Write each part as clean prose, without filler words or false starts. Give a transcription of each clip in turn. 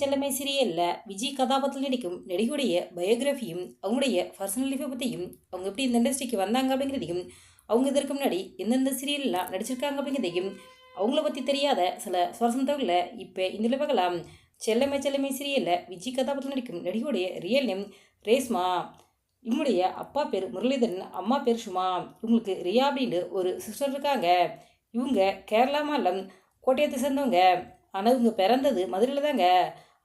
செல்லமே சீரியல்ல விஜய் கதாபாத்திரத்தில் நடிக்கும் நடிகையுடைய பயோகிராஃபியும் அவங்களுடைய பர்சனல் லைஃப்பை பற்றியும் அவங்க எப்படி இந்த இண்டஸ்ட்ரிக்கு வந்தாங்க அப்படிங்கிறதையும் அவங்க இதற்கு முன்னாடி எந்தெந்த சீரியல்லாம் நடிச்சிருக்காங்க அப்படிங்கிறதையும் அவங்கள பற்றி தெரியாத சில சுவாரஸ்யம் தகவலை இப்போ இந்த பார்க்கலாம். செல்லமே சீரியலில் விஜய் கதாபாத்திரத்தில் நடிக்கும் நடிகையுடைய ரியல் நேம் ரேஸ்மா. இவங்களுடைய அப்பா பேர் முரளிதரன், அம்மா பேர் சுமா. இவங்களுக்கு ரியா அப்படின்னு ஒரு சிஸ்டர் இருக்காங்க. இவங்க கேரளா மாநிலம் கோட்டையத்தை சேர்ந்தவங்க. ஆனால் இவங்க பிறந்தது மதுரையில் தாங்க.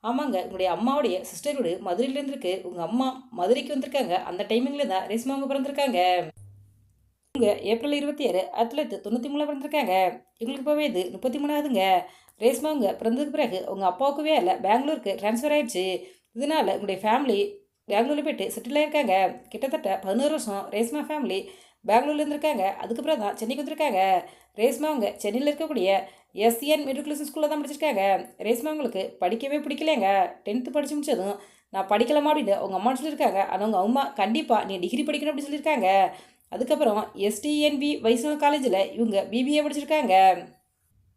ஆமாங்க, உங்களுடைய அம்மாவுடைய சிஸ்டர் வீடு மதுரையில் இருந்திருக்கு. உங்கள் அம்மா மதுரைக்கு வந்திருக்காங்க. அந்த டைமிங்கில் தான் ரேஸ்மா அவங்க பிறந்திருக்காங்க. இவங்க ஏப்ரல் 26, 1993 பிறந்திருக்காங்க. இவங்களுக்கு இப்போ வயது 33ஆகுதுங்க. ரேஸ்மா அவங்க பிறந்ததுக்கு பிறகு அவங்க அப்பாவுக்கு வேலை பெங்களூருக்கு ட்ரான்ஸ்ஃபர் ஆயிடுச்சு. இதனால் உங்களுடைய ஃபேமிலி பெங்களூரில் போய்ட்டு செட்டில் ஆகியிருக்காங்க. கிட்டத்தட்ட 11 வருஷம் ரேஸ்மா ஃபேமிலி பெங்களூரில் இருந்திருக்காங்க. அதுக்கப்புறம் தான் சென்னைக்கு வந்திருக்காங்க. ரேஸ்மா அவங்க சென்னையில் இருக்கக்கூடிய எஸ்சிஎன் மெட்ரிகுலேஷன் ஸ்கூலில் தான் படிச்சிருக்காங்க. ரேஸ்மா அவங்களுக்கு படிக்கவே பிடிக்கலைங்க. 10th படித்து முடிச்சதும் நான் படிக்கலாமா அப்படின்னு அவங்க அம்மா சொல்லியிருக்காங்க. ஆனால் அவங்க அம்மா கண்டிப்பாக நீ டிகிரி படிக்கணும் அப்படின்னு சொல்லியிருக்காங்க. அதுக்கப்புறம் எஸ்டிஎன்பி வைஷ்ணவ காலேஜில் இவங்க பிபிஏ படிச்சிருக்காங்க.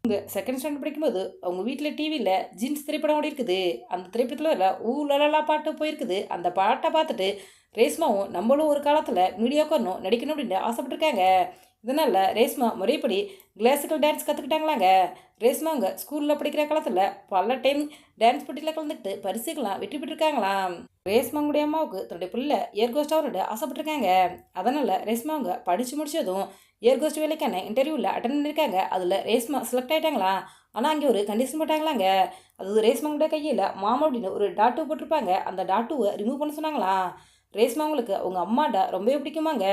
இவங்க செகண்ட் ஸ்டாண்டர்ட் படிக்கும்போது அவங்க வீட்டில் டிவியில் ஜீன்ஸ் திரைப்படம் ஓடி இருக்குது. அந்த திரைப்படத்தில் வர லலலா பாட்டு போயிருக்குது. அந்த பாட்டை பார்த்துட்டு ரேஸ்மாவும் நம்மளும் ஒரு காலத்தில் மீடியாவுக்கு நடிக்கணும் அப்படின்னு ஆசைப்பட்டிருக்காங்க. இதனால் ரேஸ்மா முறைப்படி கிளாசிக்கல் டான்ஸ் கற்றுக்கிட்டாங்களாங்க. ரேஸ்மா அவங்க ஸ்கூலில் படிக்கிற காலத்தில் பல டைம் டான்ஸ் போட்டியில் கலந்துக்கிட்டு பரிசுகளாம் வெற்றி பெற்றிருக்காங்களாம். ரேஸ்மாவுடைய அம்மாவுக்கு தன்னுடைய பிள்ளை ஏர்கோஸ்ட் அவரோட ஆசைப்பட்டிருக்காங்க. அதனால் ரேஸ்மா அவங்க படித்து முடிச்சதும் ஏர்கோஸ்ட் வேலைக்கான இன்டர்வியூவில் அட்டன் பண்ணியிருக்காங்க. அதில் ரேஸ்மா செலக்ட் ஆகிட்டாங்களாம். ஆனால் அங்கே ஒரு கண்டிஷன் போட்டாங்களாங்க. அது ரேஸ்மாவுடைய கையில் மாமா அப்படின்னு ஒரு டாட்டூ போட்டிருப்பாங்க. அந்த டாட்டூவை ரிமூவ் பண்ண சொன்னாங்களாம். ரேஸ்மா அவங்களுக்கு அவங்க அம்மாடா ரொம்பவே பிடிக்குமாங்க.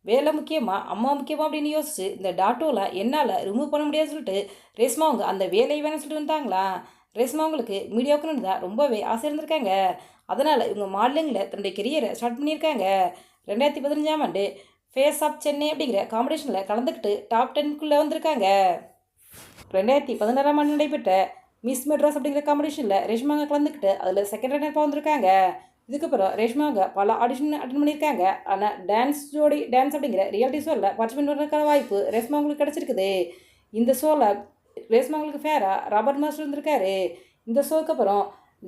வேலை முக்கியமா அம்மா முக்கியமா அப்படின்னு யோசிச்சு இந்த டாட்டூவில் என்னால் ரிமூவ் பண்ண முடியாதுன்னு சொல்லிட்டு ரேஸ்மா அவங்க அந்த வேலையை வேணும்னு சொல்லிட்டு வந்தாங்களா. ரேஸ்மா அவங்களுக்கு மீடியாவுக்குன்னு தான் ரொம்பவே ஆசை இருந்திருக்காங்க. அதனால் இவங்க மாடலிங்கில் தன்னுடைய கெரியரை ஸ்டார்ட் பண்ணியிருக்காங்க. 2015ஆம் ஆண்டு ஃபேஸ் ஆஃப் சென்னை அப்படிங்கிற காம்படிஷனில் கலந்துக்கிட்டு டாப் 10க்குள்ளே வந்திருக்காங்க. 2016ஆம் ஆண்டு நடைபெற்ற மிஸ் மெட்ராஸ் அப்படிங்கிற காம்படிஷனில் ரேஷ்மாங்க கலந்துக்கிட்டு அதில் செகண்ட் ரேங்கர் வந்திருக்காங்க. இதுக்கப்புறம் ரேஷ்மாங்க பல ஆடிஷன் அட்டன் பண்ணியிருக்காங்க. ஆனால் டான்ஸ் அப்படிங்கிற ரியாலிட்டி ஷோவில் பார்ட்டிசிபேட் பண்ணுறதுக்கான வாய்ப்பு ரேஷ்மாங்களுக்கு கிடச்சிருக்குது. இந்த ஷோவில் ரேஷ்மாங்களுக்கு ஃபேராக ராபர்ட் மாஸ்டர் இருந்திருக்காரு. இந்த ஷோக்கு அப்புறம்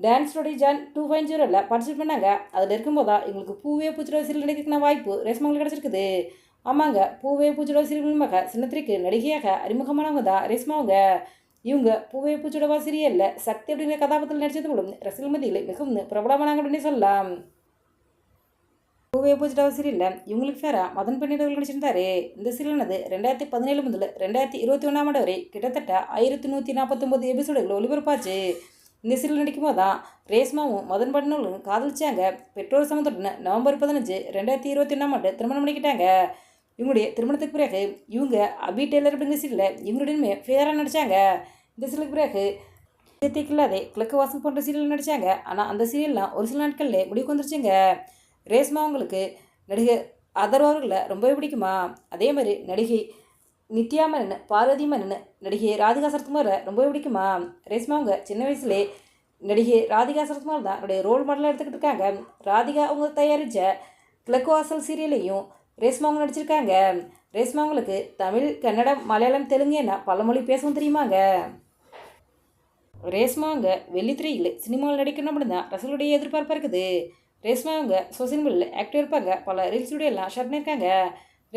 டான்ஸ் ஜோடி ஜான் 2.0ல் பார்ட்டிசிபேட் பண்ணாங்க. அதில் இருக்கும்போது தான் எங்களுக்கு பூவே பூச்சிட சீரியல் நடிக்கிறதுக்கான வாய்ப்பு ரேஷ்மாங்களுக்கு கிடச்சிருக்குது. ஆமாங்க, பூவே பூச்சிட சீரியல் மூலமாக சின்னத்திரைக்கு நடிகையாக அறிமுகமானவங்க தான் ரேஷ்மாவுங்க. இவங்க பூவே பூச்சிடவா சீரியலில் சக்தி அப்படிங்கிற கதாபாத்திரத்தில் நடித்தது மூலம் ரசிகர்கள் மத்தியில் மிகவும் பிரபலமானாங்க அப்படின்னு சொல்லலாம். பூவே பூச்சிடவா சீரியலில் இவங்களுக்கு ஃபேராக மதன் பன்னீர் நடிச்சிருந்தாரு. இந்த சீரியலானது 2017 முதல் 2021ஆம் ஆண்டு வரை கிட்டத்தட்ட 1149 எபிசோடுகள் ஒளிபரப்பாச்சு. இந்த சீரியல் நடிக்கும்போது தான் ரேஸ்மாவும் மதன் பன்னீரும் காதலிச்சாங்க. பெற்றோர் சமத்துடன் நவம்பர் 15, 2021ஆம் ஆண்டு திருமணம் பண்ணிக்கிட்டாங்க. இவங்களுடைய திருமணத்துக்கு பிறகு இவங்க அபி டெய்லர் அப்படிங்கிற சீரியலில் இவங்களுடையுமே ஃபேராக நடித்தாங்க. இந்த சீரியலுக்கு பிறகு இல்லாதே கிழக்கு வாசல் போன்ற சீரியல் நடித்தாங்க. ஆனால் அந்த சீரியல்லாம் ஒரு சில நாட்கள்லே முடிவுக்கு வந்துருச்சுங்க. ரேஸ்மா அவங்களுக்கு நடிகர் அதர்வா அவர்களை ரொம்பவே பிடிக்குமா. அதே மாதிரி நடிகை நித்யா மேனன், பார்வதி மேனன், நடிகை ராதிகா சரத்குமாரை ரொம்பவே பிடிக்குமா. ரேஸ்மா அவங்க சின்ன வயசுலே நடிகை ராதிகா சரத்குமார் தான் என்னுடைய ரோல் மாடலாக எடுத்துக்கிட்டு இருக்காங்க. ராதிகா அவங்க தயாரித்த கிழக்கு வாசல் சீரியலையும் ரேஸ்மா அவங்க நடிச்சிருக்காங்க. ரேஸ்மா அவங்களுக்கு தமிழ், கன்னடம், மலையாளம், தெலுங்கு என பல மொழி பேசவும் தெரியுமாங்க. ரேஸ்மா அவங்க வெள்ளித்திரையில் சினிமாவில் நடிக்கணும் அப்படின்னு தான் ரசிகர்களுடைய எதிர்பார்ப்பாக இருக்குது. ரேஸ்மா அவங்க சோசியல் மீடியாவில் ஆக்டிவ் இருப்பாங்க. பல ரீல்ஸ் வீடியோ எல்லாம் ஷேர் பண்ணியிருக்காங்க.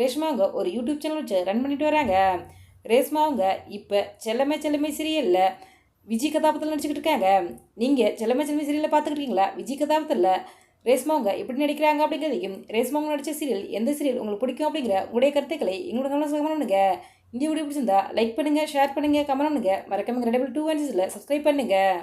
ரேஷ்மா அவங்க ஒரு யூடியூப் சேனல் வச்சு ரன் பண்ணிட்டு வராங்க. ரேஸ்மா அவங்க இப்போ செல்லமே சீரியலில் விஜய் கதாபாத்திரத்தில் நடிச்சுக்கிட்டு இருக்காங்க. நீங்கள் செல்லமே சீரியலில் பார்த்துக்கிட்டீங்களா? விஜய் கதாபாத்திரத்தில் ரேஸ்மா அவங்க எப்படி நடிக்கிறாங்க அப்படிங்கிறதையும் ரேஸ்மா அவங்க நடித்த சீரியல் எந்த சீரியல் உங்களுக்கு பிடிக்கும் அப்படிங்கிற உங்களுடைய கருத்துக்களை எங்களோட கமெண்ட்ஸ் கமெண்ட் பண்ணுங்க. இந்த வீடியோ பிடிச்சிருந்தா லைக் பண்ணுங்கள், ஷேர் பண்ணுங்கள், கமெண்ட் பண்ணுங்கள். மறக்காம Incredible 2 சப்ஸ்கிரைப் பண்ணுங்கள்.